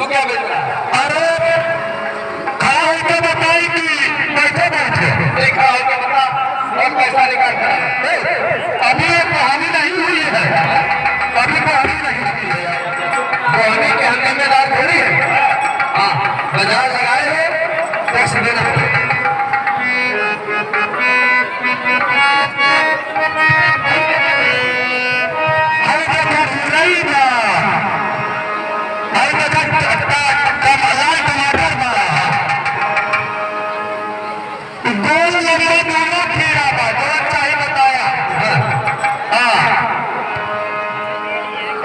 क्या बेच रहा है? अरे खड़ा होकर बताई कि बैठे बैठे नहीं खड़ा होकर बता और पैसा निकालता है। अभी ये कहानी नहीं हुई है, अभी कहानी नहीं हुई है, कहानी के हम जिम्मेदार थोड़ी है। हाँ बाजार लगाए हो टैक्स देना पड़ेगा।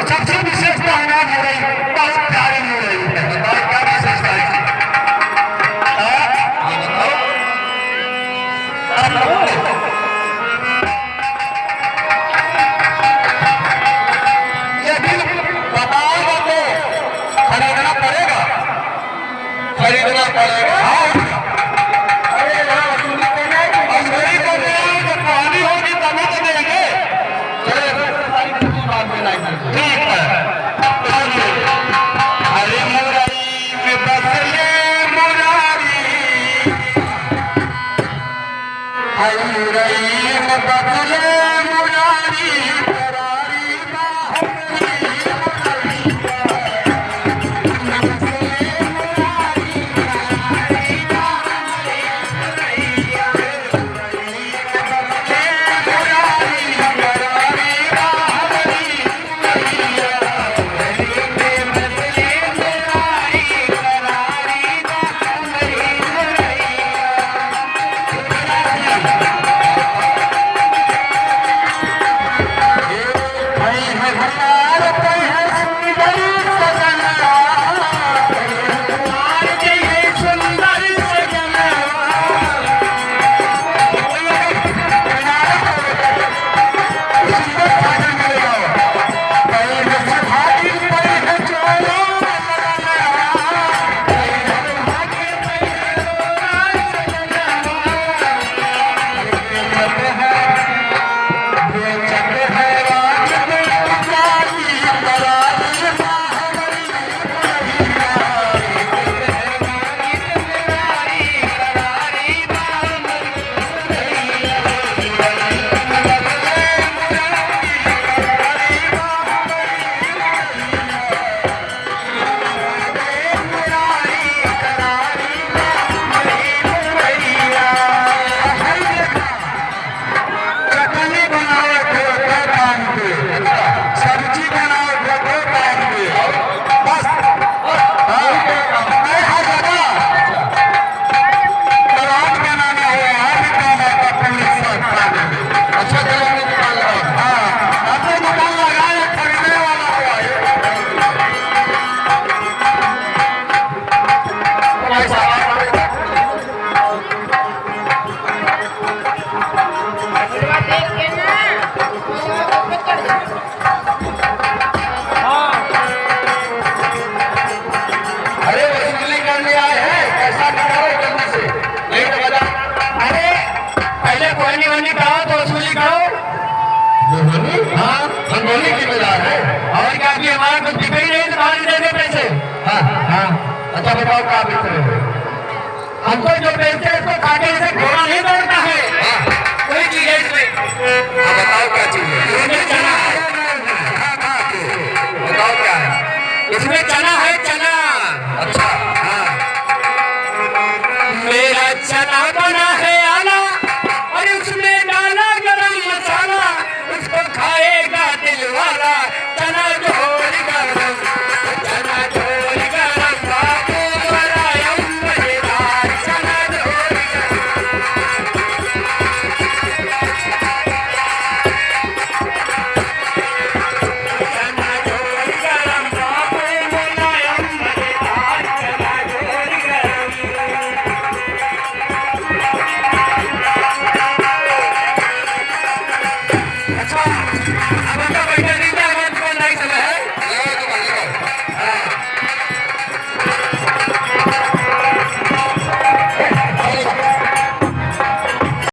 सबसे विशेषता अनाज हो रही है, बहुत प्यारी हो रही है। बताओ क्या विशेषता है? यदि बताओगे तो खरीदना पड़ेगा, खरीदना पड़ेगा। कहानी होगी तभी तो देंगे। ठीक है। अरे मुरारी में बसले मुरारी, अरे मुरारी में बसले मुरारी, करारी अच्छा बताओ क्या बेच रहे हो? हमको जो बेचते हैं उसको खाने से घोड़ा नहीं दौड़ता है। कोई चीज है इसमें? बताओ क्या चीज है?